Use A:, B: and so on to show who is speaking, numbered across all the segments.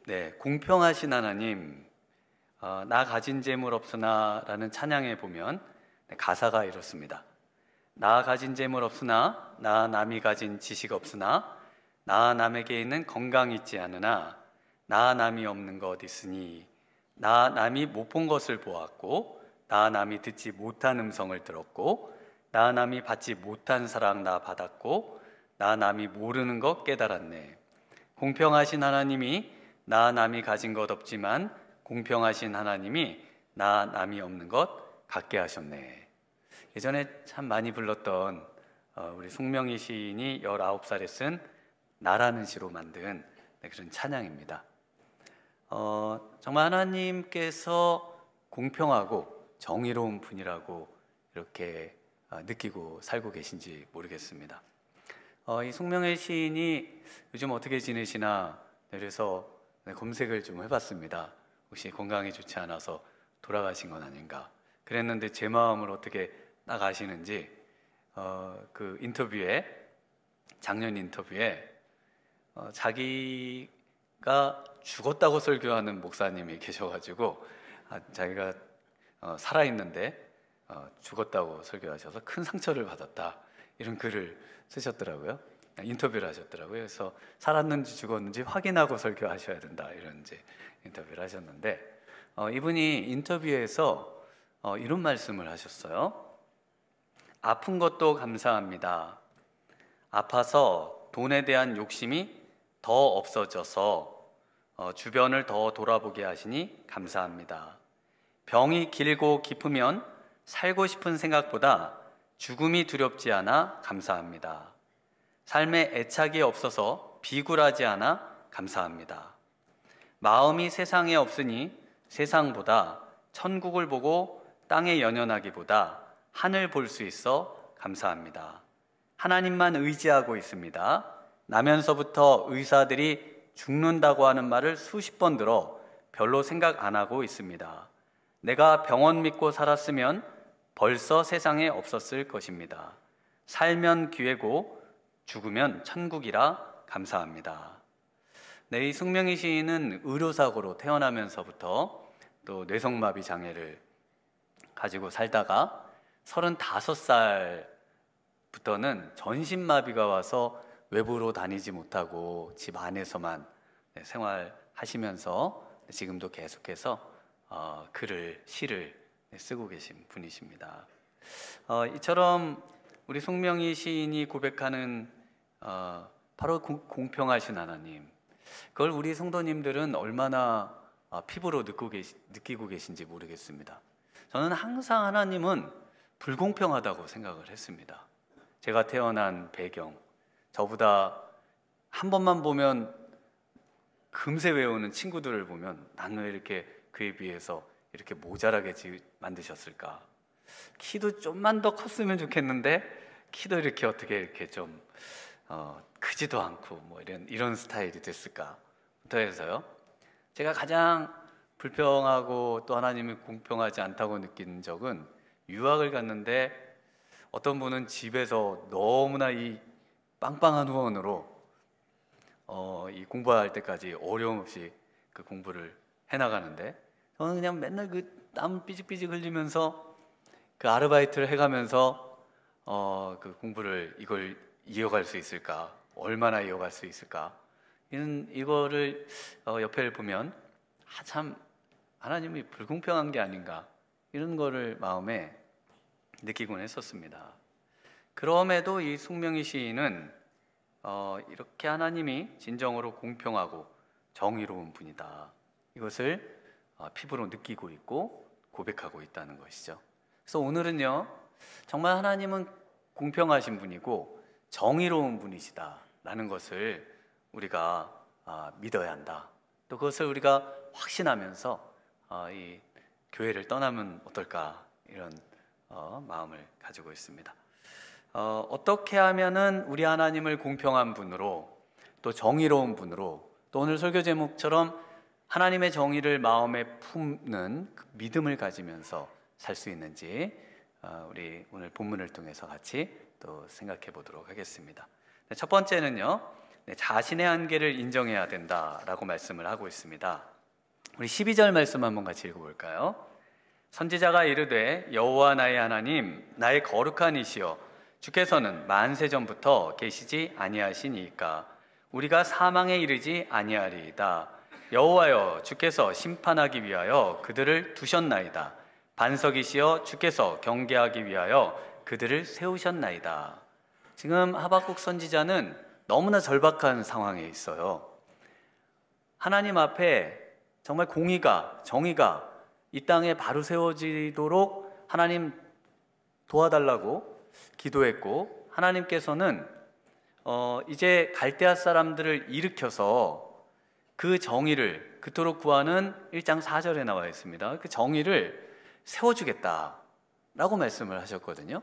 A: 네, 공평하신 하나님, 나 가진 재물 없으나 라는 찬양에 보면 가사가 이렇습니다. 나 가진 재물 없으나, 나 남이 가진 지식 없으나, 나 남에게 있는 건강 있지 않으나, 나 남이 없는 것 있으니, 나 남이 못 본 것을 보았고, 나 남이 듣지 못한 음성을 들었고, 나 남이 받지 못한 사랑 나 받았고, 나 남이 모르는 것 깨달았네. 공평하신 하나님이 나 남이 가진 것 없지만 공평하신 하나님이 나 남이 없는 것 갖게 하셨네. 예전에 참 많이 불렀던 우리 송명희 시인이 19살에 쓴 나라는 시로 만든 그런 찬양입니다. 정말 하나님께서 공평하고 정의로운 분이라고 이렇게 느끼고 살고 계신지 모르겠습니다. 이 송명희 시인이 요즘 어떻게 지내시나 그래서 검색을 좀 해봤습니다. 혹시 건강이 좋지 않아서 돌아가신 건 아닌가 그랬는데 제 마음을 어떻게 딱 아시는지 그 인터뷰에 작년 인터뷰에 자기가 죽었다고 설교하는 목사님이 계셔가지고 자기가 살아있는데 죽었다고 설교하셔서 큰 상처를 받았다 이런 글을 쓰셨더라고요. 인터뷰를 하셨더라고요. 그래서 살았는지 죽었는지 확인하고 설교하셔야 된다 이런 이제 인터뷰를 하셨는데 이분이 인터뷰에서 이런 말씀을 하셨어요. 아픈 것도 감사합니다. 아파서 돈에 대한 욕심이 더 없어져서 주변을 더 돌아보게 하시니 감사합니다. 병이 길고 깊으면 살고 싶은 생각보다 죽음이 두렵지 않아 감사합니다. 삶에 애착이 없어서 비굴하지 않아 감사합니다. 마음이 세상에 없으니 세상보다 천국을 보고 땅에 연연하기보다 하늘 볼 수 있어 감사합니다. 하나님만 의지하고 있습니다. 나면서부터 의사들이 죽는다고 하는 말을 수십 번 들어 별로 생각 안 하고 있습니다. 내가 병원 믿고 살았으면 벌써 세상에 없었을 것입니다. 살면 기회고 죽으면 천국이라 감사합니다. 네, 이 송명희 시인은 의료사고로 태어나면서부터 또 뇌성마비 장애를 가지고 살다가 35살부터는 전신마비가 와서 외부로 다니지 못하고 집 안에서만 생활하시면서 지금도 계속해서 시를 쓰고 계신 분이십니다. 이처럼 우리 송명희 시인이 고백하는 바로 공평하신 하나님, 그걸 우리 성도님들은 얼마나 피부로 느끼고 계신지 모르겠습니다. 저는 항상 하나님은 불공평하다고 생각을 했습니다. 제가 태어난 배경, 저보다 한 번만 보면 금세 외우는 친구들을 보면 난 왜 이렇게 그에 비해서 이렇게 모자라게 만드셨을까? 키도 좀만 더 컸으면 좋겠는데 키도 이렇게 어떻게 이렇게 좀 크지도 않고 뭐 이런 스타일이 됐을까부터 해서요. 제가 가장 불평하고 또 하나님이 공평하지 않다고 느낀 적은 유학을 갔는데 어떤 분은 집에서 너무나 이 빵빵한 후원으로 이 공부할 때까지 어려움 없이 그 공부를 해나가는데 저는 그냥 맨날 그 땀 삐직삐직 흘리면서 그 아르바이트를 해가면서 그 공부를 이걸 이어갈 수 있을까? 얼마나 이어갈 수 있을까? 이거를 옆에 보면 참 하나님이 불공평한 게 아닌가 이런 거를 마음에 느끼곤 했었습니다. 그럼에도 이 송명희 시인은 이렇게 하나님이 진정으로 공평하고 정의로운 분이다. 이것을 피부로 느끼고 있고 고백하고 있다는 것이죠. 그래서 오늘은요, 정말 하나님은 공평하신 분이고 정의로운 분이시다라는 것을 우리가 믿어야 한다. 또 그것을 우리가 확신하면서 이 교회를 떠나면 어떨까 이런 마음을 가지고 있습니다. 어떻게 하면은 우리 하나님을 공평한 분으로 또 정의로운 분으로 또 오늘 설교 제목처럼 하나님의 정의를 마음에 품는 그 믿음을 가지면서 살 수 있는지 우리 오늘 본문을 통해서 같이 또 생각해 보도록 하겠습니다. 첫 번째는요, 자신의 한계를 인정해야 된다라고 말씀을 하고 있습니다. 우리 12절 말씀 한번 같이 읽어볼까요? 선지자가 이르되 여호와 나의 하나님 나의 거룩한 이시여 주께서는 만세 전부터 계시지 아니하시니이까 우리가 사망에 이르지 아니하리이다. 여호와여 주께서 심판하기 위하여 그들을 두셨나이다. 반석이시여 주께서 경계하기 위하여 그들을 세우셨나이다. 지금 하박국 선지자는 너무나 절박한 상황에 있어요. 하나님 앞에 정말 공의가, 정의가 이 땅에 바로 세워지도록 하나님 도와달라고 기도했고, 하나님께서는 이제 갈대아 사람들을 일으켜서 그 정의를 그토록 구하는 1장 4절에 나와 있습니다. 그 정의를 세워주겠다라고 말씀을 하셨거든요.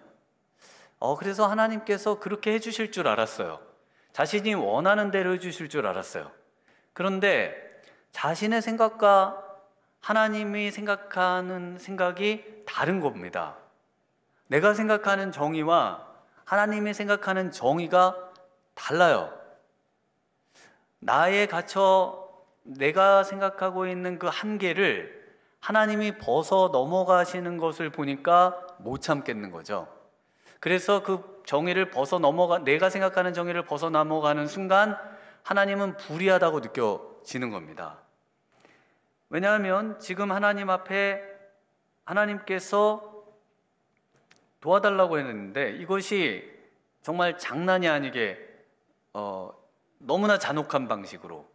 A: 그래서 하나님께서 그렇게 해주실 줄 알았어요. 자신이 원하는 대로 해주실 줄 알았어요. 그런데 자신의 생각과 하나님이 생각하는 생각이 다른 겁니다. 내가 생각하는 정의와 하나님이 생각하는 정의가 달라요. 나에 갇혀 내가 생각하고 있는 그 한계를 하나님이 벗어 넘어가시는 것을 보니까 못 참겠는 거죠. 그래서 그 정의를 내가 생각하는 정의를 벗어 넘어가는 순간 하나님은 불의하다고 느껴지는 겁니다. 왜냐하면 지금 하나님 앞에 하나님께서 도와달라고 했는데 이것이 정말 장난이 아니게 너무나 잔혹한 방식으로,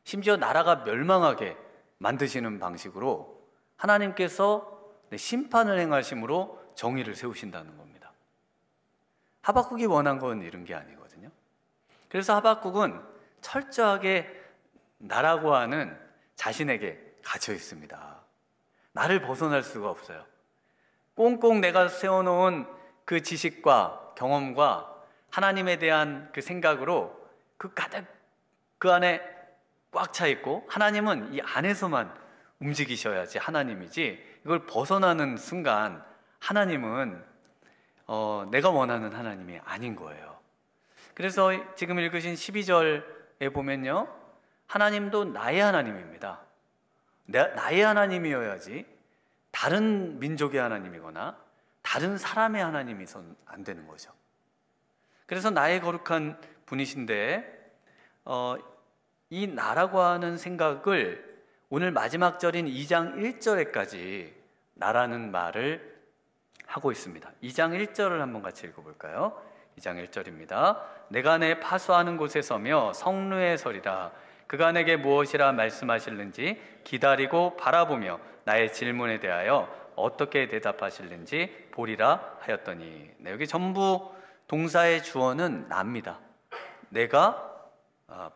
A: 심지어 나라가 멸망하게 만드시는 방식으로 하나님께서 심판을 행하심으로 정의를 세우신다는 겁니다. 하박국이 원한 건 이런 게 아니거든요. 그래서 하박국은 철저하게 나라고 하는 자신에게 갇혀 있습니다. 나를 벗어날 수가 없어요. 꽁꽁 내가 세워놓은 그 지식과 경험과 하나님에 대한 그 생각으로 가득 그 안에 꽉 차 있고, 하나님은 이 안에서만 움직이셔야지 하나님이지, 이걸 벗어나는 순간 하나님은 내가 원하는 하나님이 아닌 거예요. 그래서 지금 읽으신 12절에 보면요, 하나님도 나의 하나님입니다. 나의 하나님이어야지 다른 민족의 하나님이거나 다른 사람의 하나님이선 안 되는 거죠. 그래서 나의 거룩한 분이신데 이 나라고 하는 생각을 오늘 마지막 절인 2장 1절에까지 나라는 말을 하고 있습니다. 2장 1절을 한번 같이 읽어볼까요? 2장 1절입니다. 내가 내 파수하는 곳에 서며 성루에 서리라. 그가 내게 무엇이라 말씀하실는지 기다리고 바라보며 나의 질문에 대하여 어떻게 대답하실는지 보리라 하였더니. 여기 전부 동사의 주어는 나입니다. 내가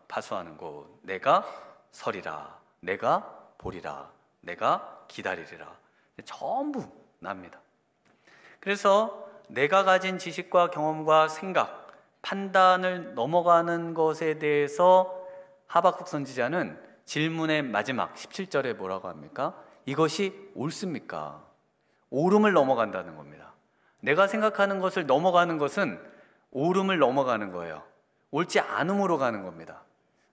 A: 파수하는 곳, 내가 서리라, 내가 보리라, 내가 기다리리라, 전부 나입니다. 그래서 내가 가진 지식과 경험과 생각, 판단을 넘어가는 것에 대해서 하박국 선지자는 질문의 마지막 17절에 뭐라고 합니까? 이것이 옳습니까? 옳음을 넘어간다는 겁니다. 내가 생각하는 것을 넘어가는 것은 옳음을 넘어가는 거예요. 옳지 않음으로 가는 겁니다.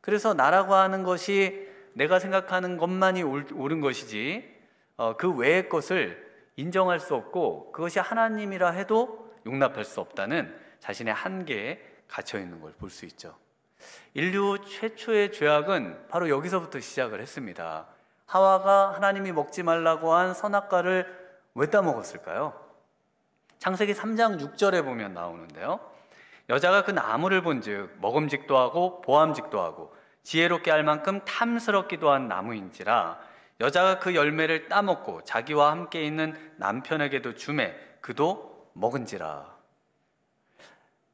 A: 그래서 나라고 하는 것이 내가 생각하는 것만이 옳은 것이지 그 외의 것을 인정할 수 없고, 그것이 하나님이라 해도 용납할 수 없다는 자신의 한계에 갇혀 있는 걸 볼 수 있죠. 인류 최초의 죄악은 바로 여기서부터 시작을 했습니다. 하와가 하나님이 먹지 말라고 한 선악과를 왜 따먹었을까요? 창세기 3장 6절에 보면 나오는데요, 여자가 그 나무를 본즉 먹음직도 하고 보암직도 하고 지혜롭게 할 만큼 탐스럽기도 한 나무인지라 여자가 그 열매를 따먹고 자기와 함께 있는 남편에게도 주매 그도 먹은지라.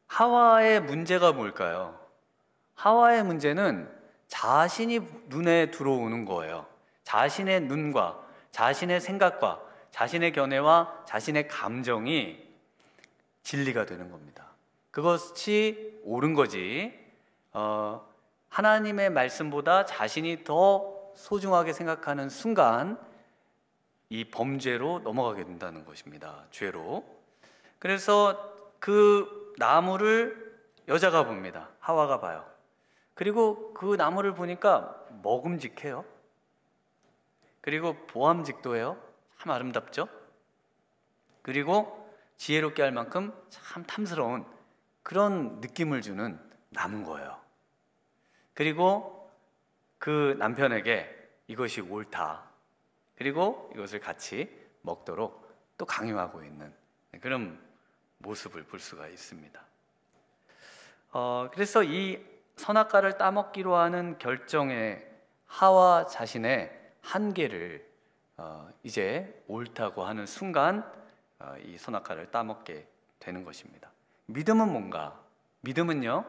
A: 하와의 문제가 뭘까요? 하와의 문제는 자신이 눈에 들어오는 거예요. 자신의 눈과 자신의 생각과 자신의 견해와 자신의 감정이 진리가 되는 겁니다. 그것이 옳은 거지, 하나님의 말씀보다 자신이 더 소중하게 생각하는 순간 이 범죄로 넘어가게 된다는 것입니다. 죄로. 그래서 그 나무를 여자가 봅니다. 하와가 봐요. 그리고 그 나무를 보니까 먹음직해요. 그리고 보암직도 해요. 참 아름답죠. 그리고 지혜롭게 할 만큼 참 탐스러운 그런 느낌을 주는 나무인 거예요. 그리고 그 남편에게 이것이 옳다, 그리고 이것을 같이 먹도록 또 강요하고 있는 그런 모습을 볼 수가 있습니다. 그래서 이 선악과를 따먹기로 하는 결정에 하와 자신의 한계를 이제 옳다고 하는 순간 이 선악과를 따먹게 되는 것입니다. 믿음은 뭔가? 믿음은요,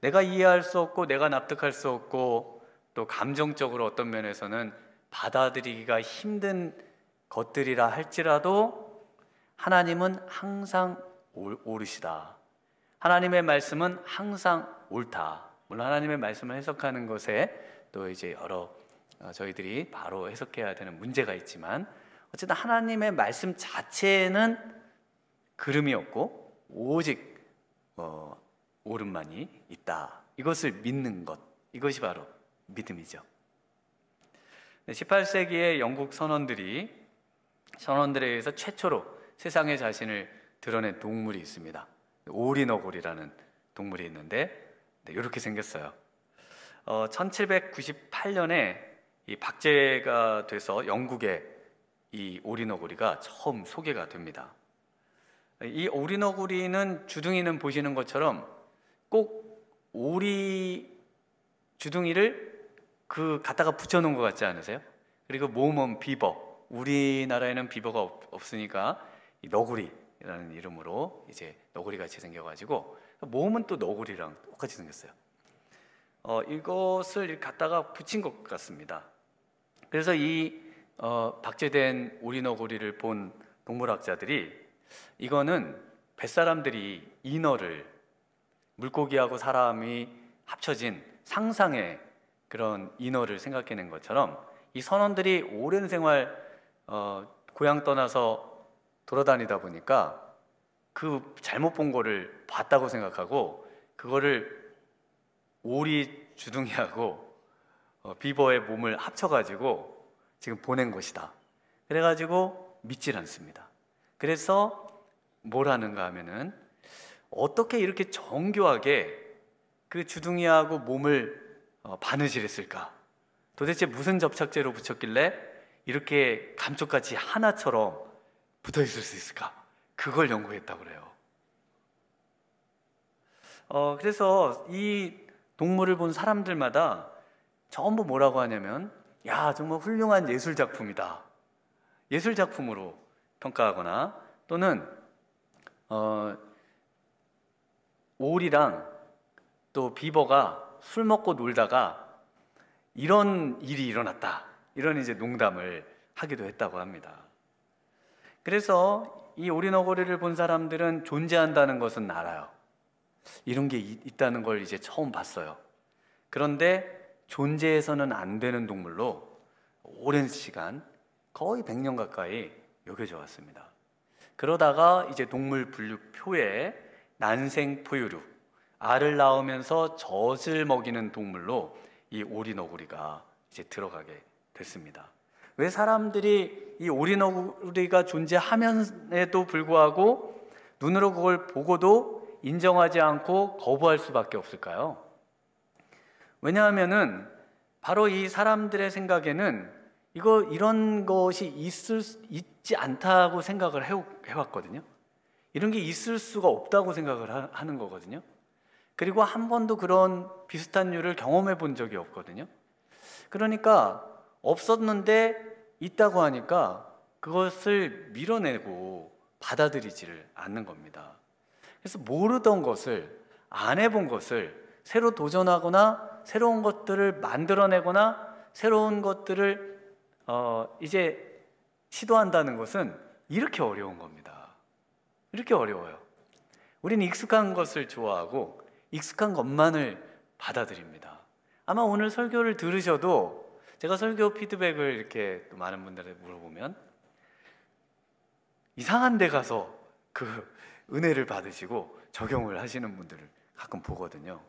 A: 내가 이해할 수 없고 내가 납득할 수 없고 또 감정적으로 어떤 면에서는 받아들이기가 힘든 것들이라 할지라도 하나님은 항상 옳으시다, 하나님의 말씀은 항상 옳다. 물론 하나님의 말씀을 해석하는 것에 또 이제 여러 저희들이 바로 해석해야 되는 문제가 있지만, 어쨌든 하나님의 말씀 자체에는 그름이 없고 오직 옳음만이 있다. 이것을 믿는 것, 이것이 바로 믿음이죠. 18세기의 영국 선원들에 의해서 최초로 세상에 자신을 드러낸 동물이 있습니다. 오리너구리라는 동물이 있는데 이렇게 생겼어요. 1798년에 이 박제가 돼서 영국에 이 오리너구리가 처음 소개가 됩니다. 이 오리너구리는 주둥이는 보시는 것처럼 꼭 오리 주둥이를 갖다가 붙여놓은 것 같지 않으세요? 그리고 몸은 비버, 우리나라에는 비버가 없으니까 이 너구리라는 이름으로 이제 너구리같이 생겨가지고 몸은 또 너구리랑 똑같이 생겼어요. 이것을 갖다가 붙인 것 같습니다. 그래서 이 박제된 오리너구리를 본 동물학자들이 이거는 뱃사람들이 인어를, 물고기하고 사람이 합쳐진 상상의 그런 인어를 생각해낸 것처럼 이 선원들이 오랜 생활 고향 떠나서 돌아다니다 보니까 그 잘못 본 거를 봤다고 생각하고 그거를 오리 주둥이하고 비버의 몸을 합쳐가지고 지금 보낸 것이다. 그래가지고 믿질 않습니다. 그래서 뭘 하는가 하면은 어떻게 이렇게 정교하게 그 주둥이하고 몸을 바느질했을까? 도대체 무슨 접착제로 붙였길래 이렇게 감쪽같이 하나처럼 붙어있을 수 있을까? 그걸 연구했다고 그래요. 그래서 이 동물을 본 사람들마다 전부 뭐라고 하냐면, 야, 정말 훌륭한 예술작품이다, 예술작품으로 평가하거나, 또는 오리랑 또 비버가 술 먹고 놀다가 이런 일이 일어났다, 이런 이제 농담을 하기도 했다고 합니다. 그래서 이 오리너구리를 본 사람들은 존재한다는 것은 알아요. 이런 게 있다는 걸 이제 처음 봤어요. 그런데 존재해서는 안 되는 동물로 오랜 시간, 거의 100년 가까이 여겨져 왔습니다. 그러다가 이제 동물 분류표에 난생포유류, 알을 낳으면서 젖을 먹이는 동물로 이 오리너구리가 이제 들어가게 됐습니다. 왜 사람들이 이 오리너구리가 존재하면에도 불구하고 눈으로 그걸 보고도 인정하지 않고 거부할 수밖에 없을까요? 왜냐하면은 바로 이 사람들의 생각에는 이런 것이 있지 않다고 생각을 해왔거든요. 이런 게 있을 수가 없다고 생각을 하는 거거든요. 그리고 한 번도 그런 비슷한 류를 경험해 본 적이 없거든요. 그러니까 없었는데 있다고 하니까 그것을 밀어내고 받아들이지를 않는 겁니다. 그래서 모르던 것을, 안 해본 것을 새로 도전하거나 새로운 것들을 만들어내거나 새로운 것들을 이제 시도한다는 것은 이렇게 어려운 겁니다. 이렇게 어려워요. 우리는 익숙한 것을 좋아하고 익숙한 것만을 받아들입니다. 아마 오늘 설교를 들으셔도, 제가 설교 피드백을 이렇게 또 많은 분들한테 물어보면 이상한 데 가서 그 은혜를 받으시고 적용을 하시는 분들을 가끔 보거든요.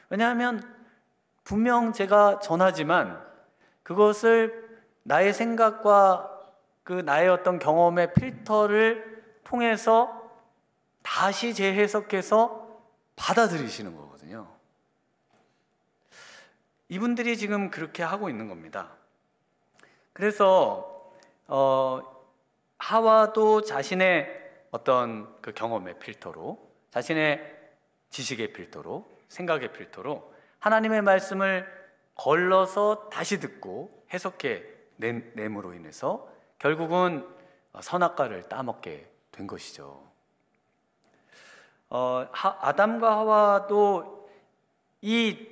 A: 왜냐하면 분명 제가 전하지만 그것을 나의 생각과 그 나의 어떤 경험의 필터를 통해서 다시 재해석해서 받아들이시는 거거든요. 이분들이 지금 그렇게 하고 있는 겁니다. 그래서 하와도 자신의 어떤 그 경험의 필터로, 자신의 지식의 필터로, 생각의 필터로 하나님의 말씀을 걸러서 다시 듣고 해석해 냄으로 인해서 결국은 선악과를 따먹게 된 것이죠. 아담과 하와도 이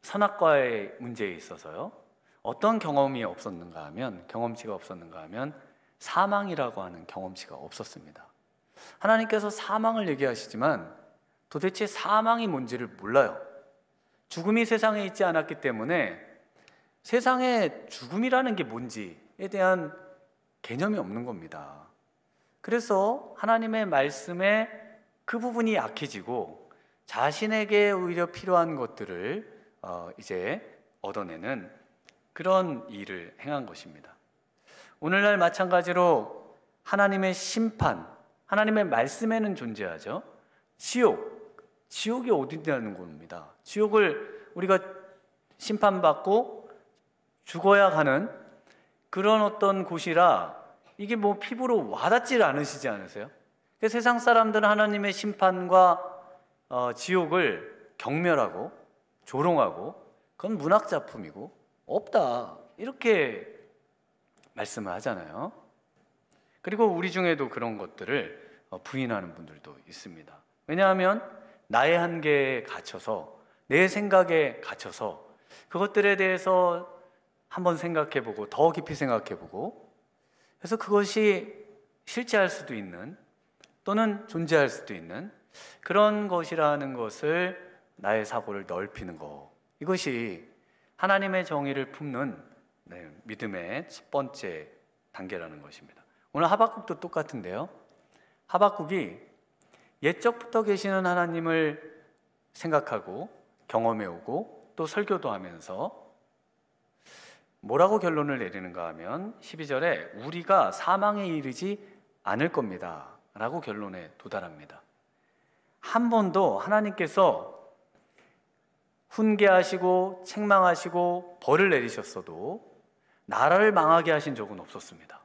A: 선악과의 문제에 있어서요, 어떤 경험치가 없었는가 하면 사망이라고 하는 경험치가 없었습니다. 하나님께서 사망을 얘기하시지만 도대체 사망이 뭔지를 몰라요. 죽음이 세상에 있지 않았기 때문에 세상에 죽음이라는 게 뭔지에 대한 개념이 없는 겁니다. 그래서 하나님의 말씀에 그 부분이 약해지고 자신에게 오히려 필요한 것들을 이제 얻어내는 그런 일을 행한 것입니다. 오늘날 마찬가지로 하나님의 심판, 하나님의 말씀에는 존재하죠. 지옥이 어디냐는 겁니다. 지옥을 우리가 심판받고 죽어야 가는 그런 어떤 곳이라 이게 뭐 피부로 와닿지 않으시지 않으세요? 세상 사람들은 하나님의 심판과 지옥을 경멸하고 조롱하고 그건 문학작품이고 없다 이렇게 말씀을 하잖아요. 그리고 우리 중에도 그런 것들을 부인하는 분들도 있습니다. 왜냐하면 나의 한계에 갇혀서, 내 생각에 갇혀서 그것들에 대해서 한번 생각해보고 더 깊이 생각해보고, 그래서 그것이 실제할 수도 있는 또는 존재할 수도 있는 그런 것이라는 것을, 나의 사고를 넓히는 것, 이것이 하나님의 정의를 품는 믿음의 첫 번째 단계라는 것입니다. 오늘 하박국도 똑같은데요, 하박국이 옛적부터 계시는 하나님을 생각하고 경험해오고 또 설교도 하면서 뭐라고 결론을 내리는가 하면 12절에 우리가 사망에 이르지 않을 겁니다 라고 결론에 도달합니다. 한 번도 하나님께서 훈계하시고 책망하시고 벌을 내리셨어도 나라를 망하게 하신 적은 없었습니다.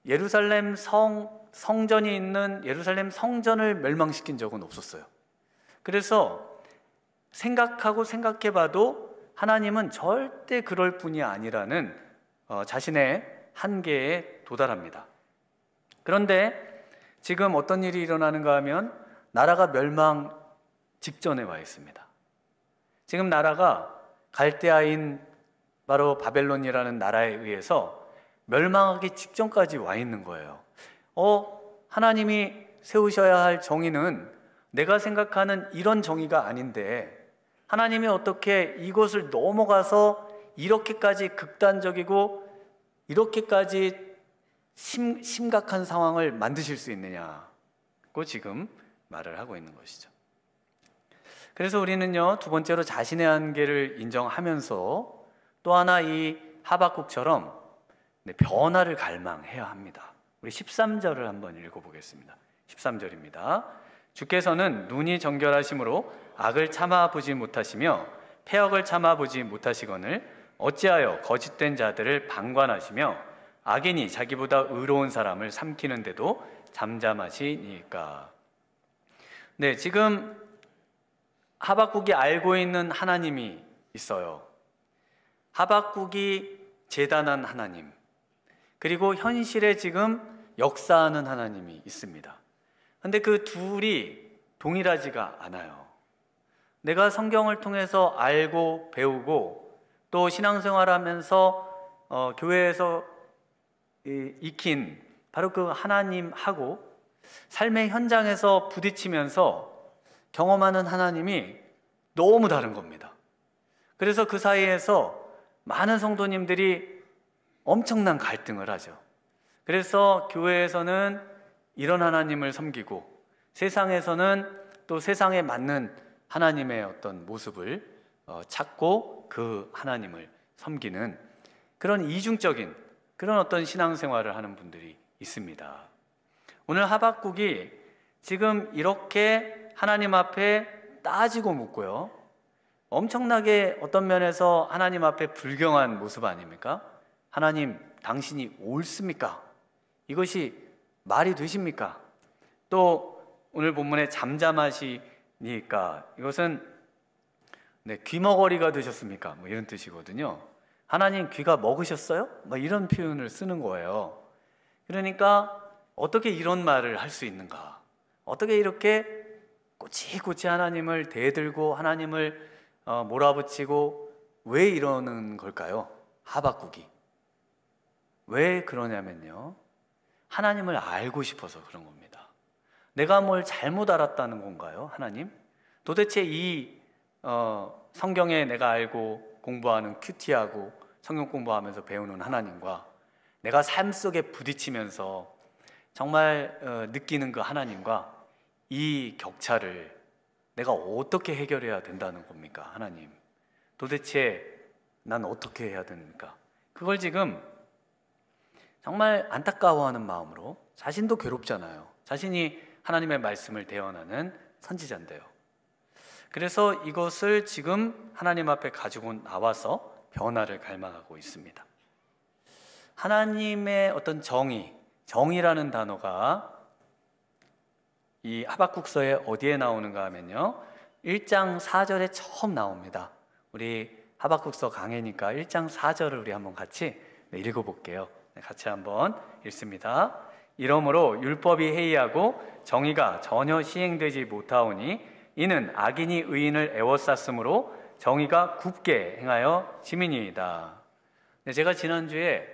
A: 예루살렘 성전이 있는 예루살렘 성전을 멸망시킨 적은 없었어요. 그래서 생각해봐도 하나님은 절대 그럴 뿐이 아니라는 자신의 한계에 도달합니다. 그런데 지금 어떤 일이 일어나는가 하면 나라가 멸망 직전에 와 있습니다. 지금 나라가 갈대아인 바로 바벨론이라는 나라에 의해서 멸망하기 직전까지 와 있는 거예요. 하나님이 세우셔야 할 정의는 내가 생각하는 이런 정의가 아닌데 하나님이 어떻게 이것을 넘어가서 이렇게까지 극단적이고 이렇게까지 심각한 상황을 만드실 수 있느냐고 지금 말을 하고 있는 것이죠. 그래서 우리는요, 두 번째로 자신의 한계를 인정하면서 또 하나 이 하박국처럼 변화를 갈망해야 합니다. 우리 13절을 한번 읽어보겠습니다. 13절입니다. 주께서는 눈이 정결하심으로 악을 참아보지 못하시며 패역을 참아보지 못하시거늘 어찌하여 거짓된 자들을 방관하시며 악인이 자기보다 의로운 사람을 삼키는데도 잠잠하시니까. 네, 지금 하박국이 알고 있는 하나님이 있어요. 하박국이 재단한 하나님, 그리고 현실에 지금 역사하는 하나님이 있습니다. 근데 그 둘이 동일하지가 않아요. 내가 성경을 통해서 알고 배우고 또 신앙생활하면서 교회에서 익힌 바로 그 하나님하고 삶의 현장에서 부딪히면서 경험하는 하나님이 너무 다른 겁니다. 그래서 그 사이에서 많은 성도님들이 엄청난 갈등을 하죠. 그래서 교회에서는 이런 하나님을 섬기고 세상에서는 또 세상에 맞는 하나님의 어떤 모습을 찾고 그 하나님을 섬기는 그런 이중적인 그런 어떤 신앙생활을 하는 분들이 있습니다. 오늘 하박국이 지금 이렇게 하나님 앞에 따지고 묻고요, 엄청나게 어떤 면에서 하나님 앞에 불경한 모습 아닙니까? 하나님, 당신이 옳습니까? 이것이 말이 되십니까? 또 오늘 본문에 잠잠하시니까 이것은 귀머거리가 되셨습니까? 뭐 이런 뜻이거든요. 하나님 귀가 먹으셨어요? 뭐 이런 표현을 쓰는 거예요. 그러니까 어떻게 이런 말을 할 수 있는가? 어떻게 이렇게 꼬치꼬치 하나님을 대들고 하나님을 몰아붙이고 왜 이러는 걸까요? 하박국이 왜 그러냐면요, 하나님을 알고 싶어서 그런 겁니다. 내가 뭘 잘못 알았다는 건가요? 하나님? 도대체 이 성경에 내가 알고 공부하는 큐티하고 성경 공부하면서 배우는 하나님과 내가 삶 속에 부딪히면서 정말 느끼는 그 하나님과 이 격차를 내가 어떻게 해결해야 된다는 겁니까? 하나님, 도대체 난 어떻게 해야 됩니까? 그걸 지금 정말 안타까워하는 마음으로, 자신도 괴롭잖아요. 자신이 하나님의 말씀을 대언하는 선지자인데요. 그래서 이것을 지금 하나님 앞에 가지고 나와서 변화를 갈망하고 있습니다. 하나님의 어떤 정의라는 단어가 이 하박국서에 어디에 나오는가 하면요, 1장 4절에 처음 나옵니다. 우리 하박국서 강해니까 1장 4절을 우리 한번 같이 읽어볼게요. 같이 한번 읽습니다. 이러므로 율법이 해이하고 정의가 전혀 시행되지 못하오니 이는 악인이 의인을 애워쌌으므로 정의가 굽게 행하여 짐이니이다. 제가 지난주에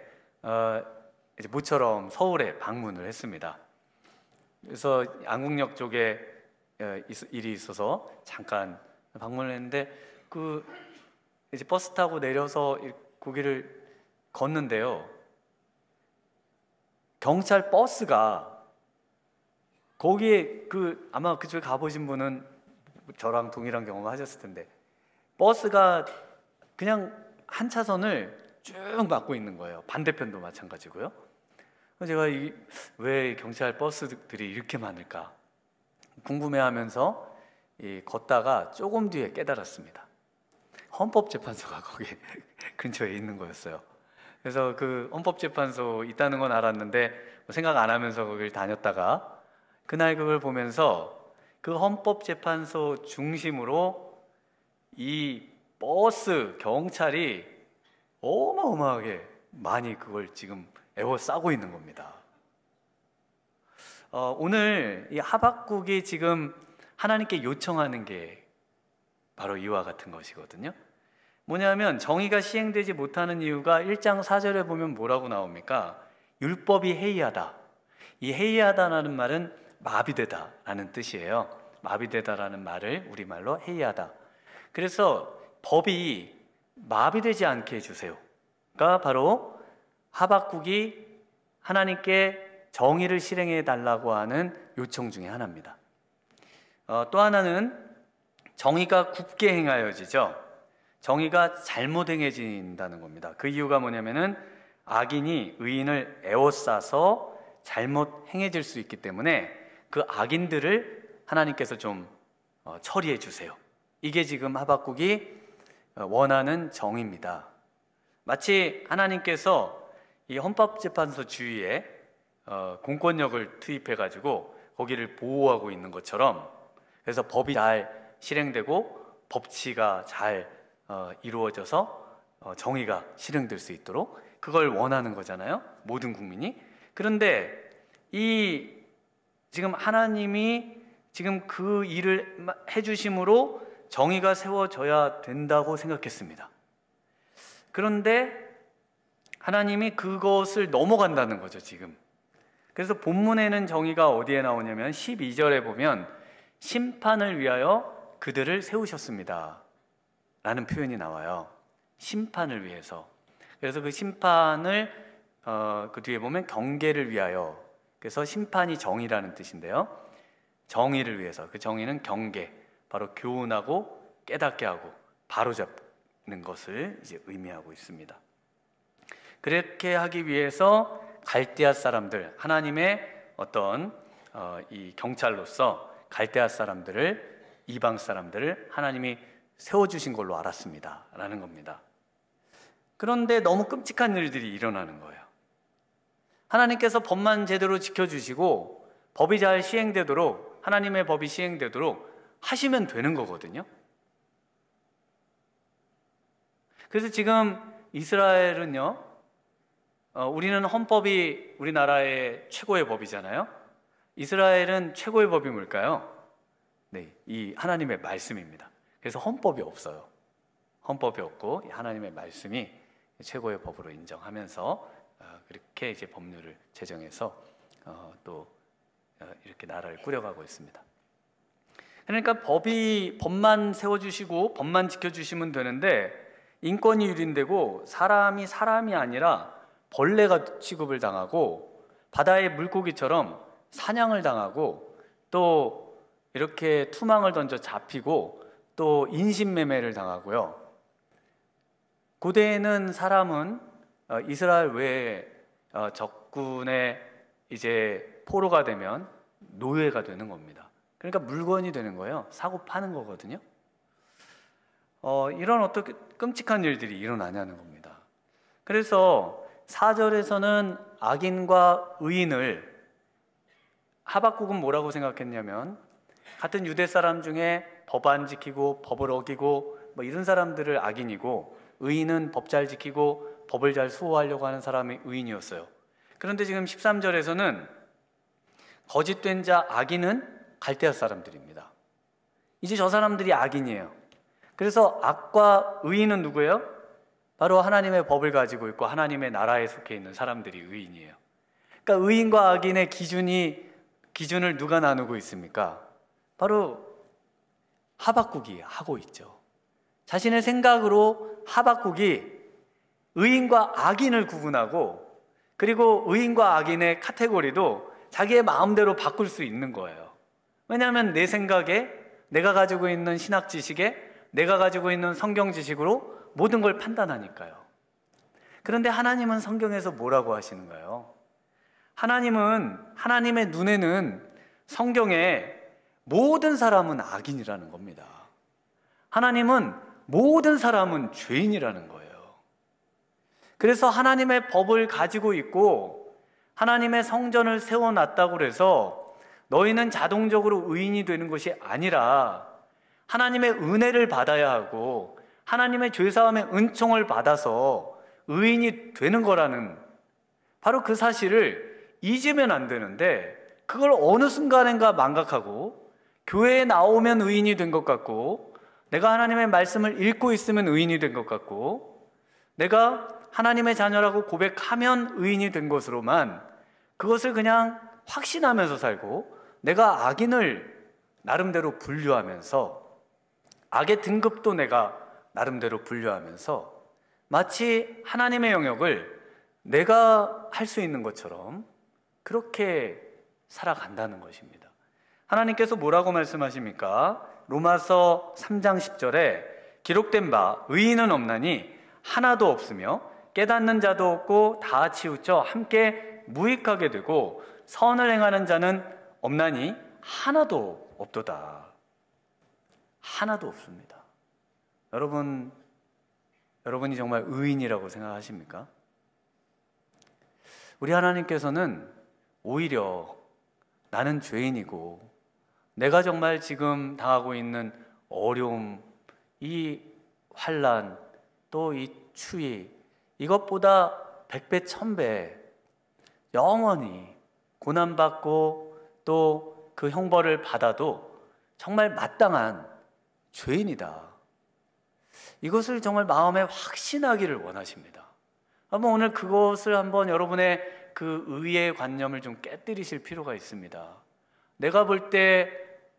A: 이제 모처럼 서울에 방문을 했습니다. 그래서 안국역 쪽에 일이 있어서 잠깐 방문을 했는데 이제 버스 타고 내려서 거기를 걷는데요, 경찰 버스가 거기에 아마 그쪽에 가보신 분은 저랑 동일한 경험을 하셨을 텐데, 버스가 그냥 한 차선을 쭉 막고 있는 거예요. 반대편도 마찬가지고요. 제가 왜 경찰 버스들이 이렇게 많을까 궁금해하면서 걷다가 조금 뒤에 깨달았습니다. 헌법재판소가 거기 근처에 있는 거였어요. 그래서 그 헌법재판소 있다는 건 알았는데 생각 안 하면서 거기를 다녔다가 그날 그걸 보면서 그 헌법재판소 중심으로 이 버스 경찰이 어마어마하게 많이 그걸 지금 에워싸고 있는 겁니다. 오늘 이 하박국이 지금 하나님께 요청하는 게 바로 이와 같은 것이거든요. 뭐냐면 정의가 시행되지 못하는 이유가 1장 4절에 보면 뭐라고 나옵니까? 율법이 해이하다. 이 해이하다라는 말은 마비되다라는 뜻이에요. 마비되다라는 말을 우리말로 해이하다. 그래서 법이 마비되지 않게 해주세요가 바로 하박국이 하나님께 정의를 실행해 달라고 하는 요청 중에 하나입니다. 또 하나는 정의가 굽게 행하여지죠. 정의가 잘못 행해진다는 겁니다. 그 이유가 뭐냐면은 악인이 의인을 에워싸서 잘못 행해질 수 있기 때문에 그 악인들을 하나님께서 좀 처리해 주세요. 이게 지금 하박국이 원하는 정의입니다. 마치 하나님께서 이 헌법재판소 주위에 공권력을 투입해가지고 거기를 보호하고 있는 것처럼, 그래서 법이 잘 실행되고 법치가 잘 이루어져서 정의가 실행될 수 있도록 그걸 원하는 거잖아요, 모든 국민이. 그런데 지금 하나님이 지금 그 일을 해주심으로 정의가 세워져야 된다고 생각했습니다. 그런데 하나님이 그것을 넘어간다는 거죠, 지금. 그래서 본문에는 정의가 어디에 나오냐면 12절에 보면 심판을 위하여 그들을 세우셨습니다 라는 표현이 나와요. 심판을 위해서. 그래서 그 심판을 그 뒤에 보면 경계를 위하여, 그래서 심판이 정의라는 뜻인데요, 정의를 위해서, 그 정의는 경계, 바로 교훈하고 깨닫게 하고 바로잡는 것을 이제 의미하고 있습니다. 그렇게 하기 위해서 갈대아 사람들, 하나님의 어떤 이 경찰로서 갈대아 사람들을, 이방 사람들을 하나님이 세워주신 걸로 알았습니다 라는 겁니다. 그런데 너무 끔찍한 일들이 일어나는 거예요. 하나님께서 법만 제대로 지켜주시고 법이 잘 시행되도록, 하나님의 법이 시행되도록 하시면 되는 거거든요. 그래서 지금 이스라엘은요, 우리는 헌법이 우리나라의 최고의 법이잖아요. 이스라엘은 최고의 법이 뭘까요? 네, 이 하나님의 말씀입니다. 그래서 헌법이 없어요. 헌법이 없고 하나님의 말씀이 최고의 법으로 인정하면서 그렇게 이제 법률을 제정해서 또 이렇게 나라를 꾸려가고 있습니다. 그러니까 법만 세워주시고 법만 지켜주시면 되는데, 인권이 유린되고 사람이 아니라 벌레가 취급을 당하고 바다의 물고기처럼 사냥을 당하고 또 이렇게 투망을 던져 잡히고 또 인신매매를 당하고요. 고대에는 사람은 이스라엘 외에 적군의 이제 포로가 되면 노예가 되는 겁니다. 그러니까 물건이 되는 거예요. 사고 파는 거거든요. 이런 어떻게 끔찍한 일들이 일어나냐는 겁니다. 그래서 4절에서는 악인과 의인을, 하박국은 뭐라고 생각했냐면, 같은 유대 사람 중에 법 안 지키고 법을 어기고 뭐 이런 사람들을 악인이고, 의인은 법 잘 지키고 법을 잘 수호하려고 하는 사람이 의인이었어요. 그런데 지금 13절에서는 거짓된 자 악인은 갈대아 사람들입니다. 이제 저 사람들이 악인이에요. 그래서 악과 의인은 누구예요? 바로 하나님의 법을 가지고 있고 하나님의 나라에 속해 있는 사람들이 의인이에요. 그러니까 의인과 악인의 기준을 누가 나누고 있습니까? 바로 하박국이 하고 있죠. 자신의 생각으로 하박국이 의인과 악인을 구분하고, 그리고 의인과 악인의 카테고리도 자기의 마음대로 바꿀 수 있는 거예요. 왜냐하면 내 생각에, 내가 가지고 있는 신학 지식에, 내가 가지고 있는 성경 지식으로 모든 걸 판단하니까요. 그런데 하나님은 성경에서 뭐라고 하시는가요? 하나님은, 하나님의 눈에는 성경에 모든 사람은 악인이라는 겁니다. 하나님은 모든 사람은 죄인이라는 거예요. 그래서 하나님의 법을 가지고 있고 하나님의 성전을 세워놨다고 해서 너희는 자동적으로 의인이 되는 것이 아니라 하나님의 은혜를 받아야 하고 하나님의 죄사함의 은총을 받아서 의인이 되는 거라는, 바로 그 사실을 잊으면 안 되는데, 그걸 어느 순간인가 망각하고 교회에 나오면 의인이 된 것 같고, 내가 하나님의 말씀을 읽고 있으면 의인이 된 것 같고, 내가 하나님의 자녀라고 고백하면 의인이 된 것으로만 그것을 그냥 확신하면서 살고, 내가 악인을 나름대로 분류하면서, 악의 등급도 내가 나름대로 분류하면서 마치 하나님의 영역을 내가 할 수 있는 것처럼 그렇게 살아간다는 것입니다. 하나님께서 뭐라고 말씀하십니까? 로마서 3장 10절에 기록된 바 의인은 없나니 하나도 없으며 깨닫는 자도 없고 다 치우쳐 함께 무익하게 되고 선을 행하는 자는 없나니 하나도 없도다. 하나도 없습니다. 여러분이 정말 의인이라고 생각하십니까? 우리 하나님께서는 오히려 나는 죄인이고 내가 정말 지금 당하고 있는 어려움, 이 환난, 또 이 추위, 이것보다 100배, 1000배 영원히 고난받고 또 그 형벌을 받아도 정말 마땅한 죄인이다. 이것을 정말 마음에 확신하기를 원하십니다. 한번 오늘 그것을 한번 여러분의 그 의의 관념을 좀 깨뜨리실 필요가 있습니다. 내가 볼 때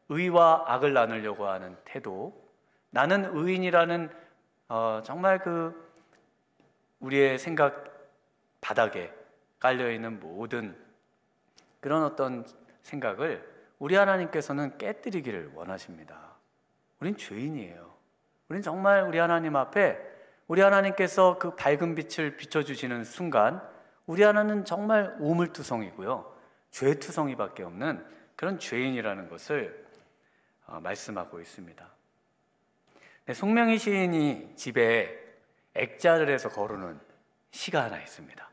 A: 의와 악을 나누려고 하는 태도, 나는 의인이라는 정말 그 우리의 생각 바닥에 깔려있는 모든 그런 어떤 생각을 우리 하나님께서는 깨뜨리기를 원하십니다. 우린 죄인이에요. 우린 정말 우리 하나님 앞에 우리 하나님께서 그 밝은 빛을 비춰주시는 순간 우리 하나는 정말 우물투성이고요, 죄투성이밖에 없는 그런 죄인이라는 것을 말씀하고 있습니다. 네, 송명희 시인이 집에 액자를 해서 거르는 시가 하나 있습니다.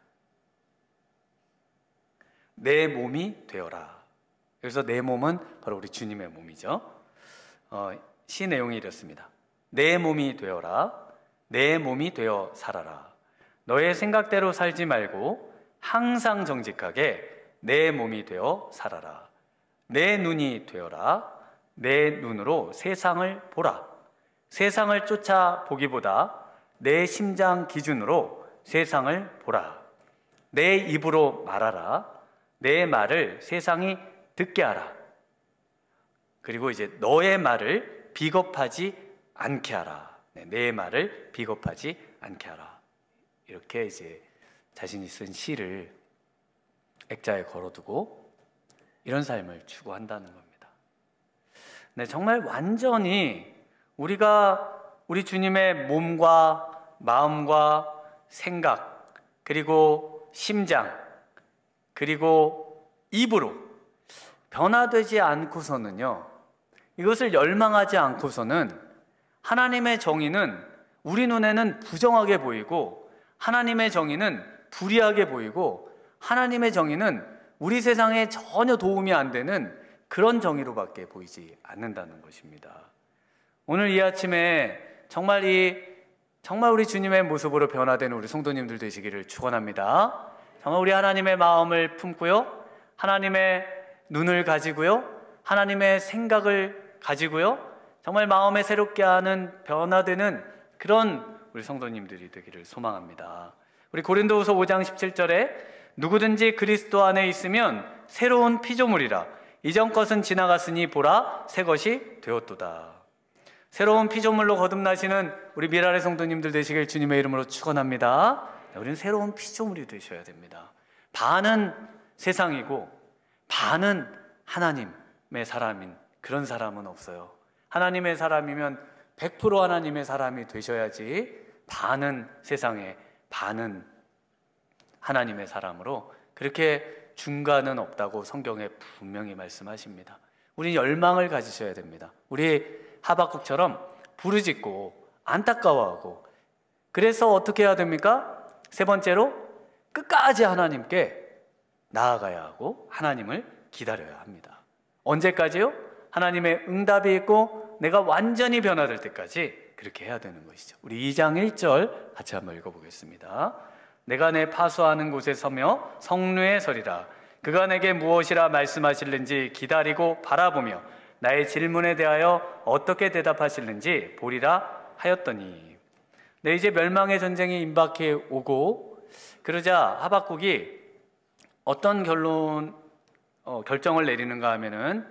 A: 내 몸이 되어라. 여기서 내 몸은 바로 우리 주님의 몸이죠. 시 내용이 이렇습니다. 내 몸이 되어라. 내 몸이 되어 살아라. 너의 생각대로 살지 말고 항상 정직하게 내 몸이 되어 살아라. 내 눈이 되어라. 내 눈으로 세상을 보라. 세상을 쫓아 보기보다 내 심장 기준으로 세상을 보라. 내 입으로 말하라. 내 말을 세상이 듣게 하라. 그리고 이제 너의 말을 비겁하지 않게 하라. 내 말을 비겁하지 않게 하라. 이렇게 이제 자신이 쓴 시를 액자에 걸어두고 이런 삶을 추구한다는 겁니다. 네, 정말 완전히 우리가 우리 주님의 몸과 마음과 생각, 그리고 심장, 그리고 입으로 변화되지 않고서는요, 이것을 열망하지 않고서는 하나님의 정의는 우리 눈에는 부정하게 보이고, 하나님의 정의는 불의하게 보이고, 하나님의 정의는 우리 세상에 전혀 도움이 안 되는 그런 정의로밖에 보이지 않는다는 것입니다. 오늘 이 아침에 정말 우리 주님의 모습으로 변화되는 우리 성도님들 되시기를 축원합니다. 정말 우리 하나님의 마음을 품고요, 하나님의 눈을 가지고요, 하나님의 생각을 가지고요, 정말 마음에 새롭게 하는 변화되는 그런 우리 성도님들이 되기를 소망합니다. 우리 고린도후서 5장 17절에 누구든지 그리스도 안에 있으면 새로운 피조물이라. 이전 것은 지나갔으니 보라 새 것이 되었도다. 새로운 피조물로 거듭나시는 우리 미랄의 성도님들 되시길 주님의 이름으로 축원합니다. 우리는 새로운 피조물이 되셔야 됩니다. 반은 세상이고 반은 하나님의 사람인 그런 사람은 없어요. 하나님의 사람이면 100% 하나님의 사람이 되셔야지, 반은 세상에 반은 하나님의 사람으로 그렇게 중간은 없다고 성경에 분명히 말씀하십니다. 우리 열망을 가지셔야 됩니다. 우리 하박국처럼 부르짖고 안타까워하고, 그래서 어떻게 해야 됩니까? 세 번째로 끝까지 하나님께 나아가야 하고 하나님을 기다려야 합니다. 언제까지요? 하나님의 응답이 있고 내가 완전히 변화될 때까지 그렇게 해야 되는 것이죠. 우리 2장 1절 같이 한번 읽어보겠습니다. 내가 내 파수하는 곳에 서며 성루에 서리라. 그가 내게 무엇이라 말씀하실는지 기다리고 바라보며 나의 질문에 대하여 어떻게 대답하실는지 보리라 하였더니. 네, 이제 멸망의 전쟁이 임박해 오고 그러자 하박국이 어떤 결정을 내리는가 하면은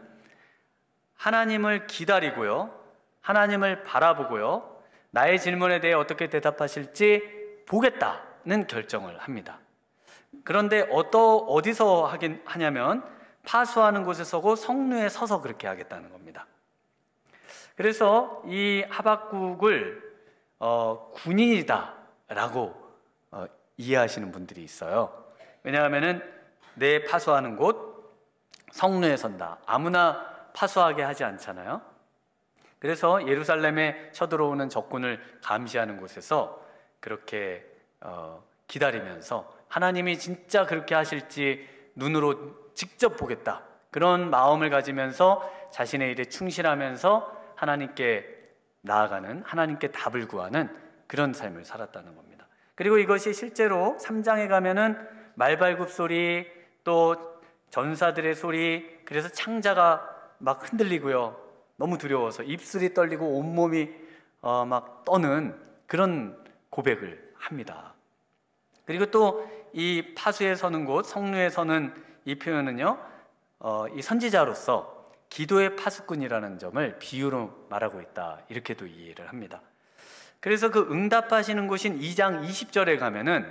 A: 하나님을 기다리고요, 하나님을 바라보고요, 나의 질문에 대해 어떻게 대답하실지 보겠다는 결정을 합니다. 그런데 어디서 하긴 하냐면 파수하는 곳에 서고 성루에 서서 그렇게 하겠다는 겁니다. 그래서 이 하박국을 군인이다라고 이해하시는 분들이 있어요. 왜냐하면은 내 파수하는 곳 성루에 선다. 아무나 파수하게 하지 않잖아요. 그래서 예루살렘에 쳐들어오는 적군을 감시하는 곳에서 그렇게 기다리면서 하나님이 진짜 그렇게 하실지 눈으로 직접 보겠다, 그런 마음을 가지면서 자신의 일에 충실하면서 하나님께 나아가는, 하나님께 답을 구하는 그런 삶을 살았다는 겁니다. 그리고 이것이 실제로 3장에 가면은 말발굽 소리, 또 전사들의 소리, 그래서 창자가 막 흔들리고요, 너무 두려워서 입술이 떨리고 온몸이 막 떠는 그런 고백을 합니다. 그리고 또 이 파수에 서는 곳, 성루에 서는 이 표현은요, 이 선지자로서 기도의 파수꾼이라는 점을 비유로 말하고 있다, 이렇게도 이해를 합니다. 그래서 그 응답하시는 곳인 2장 20절에 가면은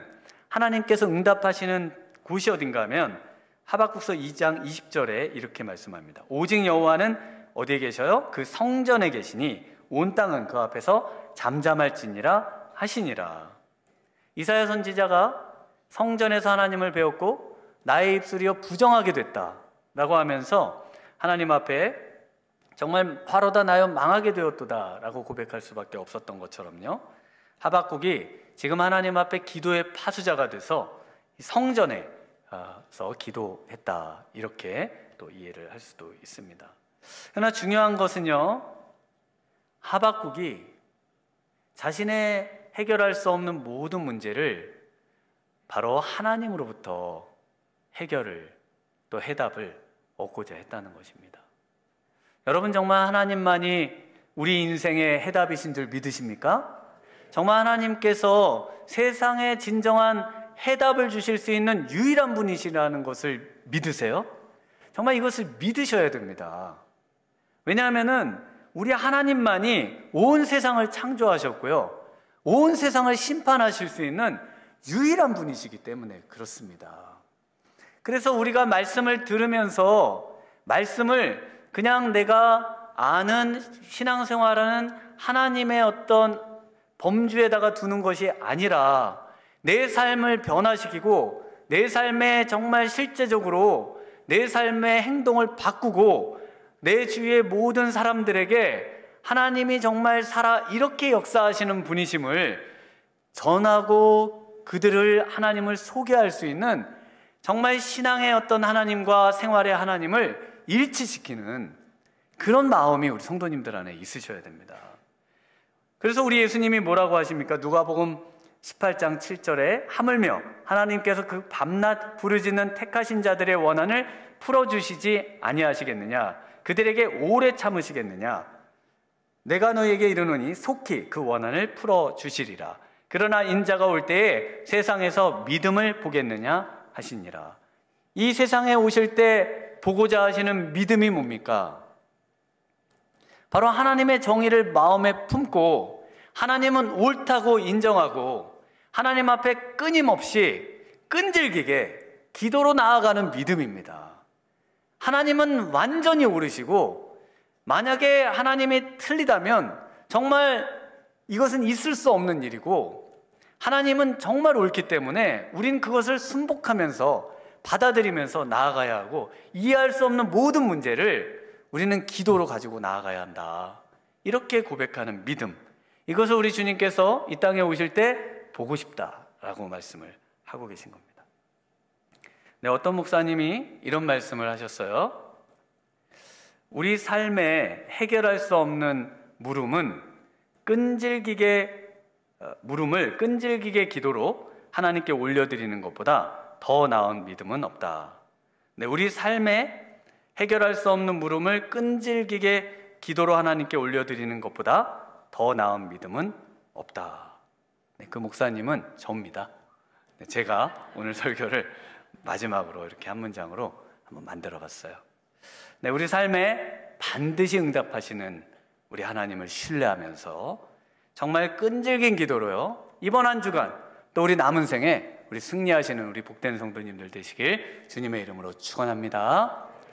A: 하나님께서 응답하시는 곳이 어딘가 하면 하박국서 2장 20절에 이렇게 말씀합니다. 오직 여호와는 어디에 계셔요? 그 성전에 계시니 온 땅은 그 앞에서 잠잠할지니라 하시니라. 이사야 선지자가 성전에서 하나님을 배웠고 나의 입술이여 부정하게 됐다 라고 하면서 하나님 앞에 정말 바로다 나여 망하게 되었도다 라고 고백할 수밖에 없었던 것처럼요, 하박국이 지금 하나님 앞에 기도의 파수자가 돼서 성전에서 기도했다, 이렇게 또 이해를 할 수도 있습니다. 그러나 중요한 것은요, 하박국이 자신의 해결할 수 없는 모든 문제를 바로 하나님으로부터 해결을 또 해답을 얻고자 했다는 것입니다. 여러분, 정말 하나님만이 우리 인생의 해답이신 줄 믿으십니까? 정말 하나님께서 세상에 진정한 해답을 주실 수 있는 유일한 분이시라는 것을 믿으세요? 정말 이것을 믿으셔야 됩니다. 왜냐하면은 우리 하나님만이 온 세상을 창조하셨고요, 온 세상을 심판하실 수 있는 유일한 분이시기 때문에 그렇습니다. 그래서 우리가 말씀을 들으면서 말씀을 그냥 내가 아는 신앙생활하는 하나님의 어떤 범주에다가 두는 것이 아니라 내 삶을 변화시키고 내 삶에 정말 실제적으로 내 삶의 행동을 바꾸고 내 주위의 모든 사람들에게 하나님이 정말 이렇게 역사하시는 분이심을 전하고 그들을 하나님을 소개할 수 있는 정말 신앙의 어떤 하나님과 생활의 하나님을 일치시키는 그런 마음이 우리 성도님들 안에 있으셔야 됩니다. 그래서 우리 예수님이 뭐라고 하십니까? 누가복음 18장 7절에 하물며 하나님께서 그 밤낮 부르짖는 택하신 자들의 원한을 풀어주시지 아니하시겠느냐? 그들에게 오래 참으시겠느냐? 내가 너희에게 이르노니 속히 그 원한을 풀어주시리라. 그러나 인자가 올 때에 세상에서 믿음을 보겠느냐 하시니라. 이 세상에 오실 때 보고자 하시는 믿음이 뭡니까? 바로 하나님의 정의를 마음에 품고 하나님은 옳다고 인정하고 하나님 앞에 끊임없이 끈질기게 기도로 나아가는 믿음입니다. 하나님은 완전히 옳으시고 만약에 하나님이 틀리다면 정말 이것은 있을 수 없는 일이고, 하나님은 정말 옳기 때문에 우린 그것을 순복하면서 받아들이면서 나아가야 하고, 이해할 수 없는 모든 문제를 우리는 기도로 가지고 나아가야 한다, 이렇게 고백하는 믿음, 이것을 우리 주님께서 이 땅에 오실 때 보고 싶다라고 말씀을 하고 계신 겁니다. 네, 어떤 목사님이 이런 말씀을 하셨어요. 우리 삶에 해결할 수 없는 물음을 끈질기게 기도로 하나님께 올려드리는 것보다 더 나은 믿음은 없다. 네, 우리 삶에 해결할 수 없는 물음을 끈질기게 기도로 하나님께 올려드리는 것보다 더 나은 믿음은 없다. 네, 그 목사님은 저입니다. 네, 제가 오늘 설교를 마지막으로 이렇게 한 문장으로 한번 만들어 봤어요. 네, 우리 삶에 반드시 응답하시는 우리 하나님을 신뢰하면서 정말 끈질긴 기도로요, 이번 한 주간 또 우리 남은 생에 우리 승리하시는 우리 복된 성도님들 되시길 주님의 이름으로 축원합니다.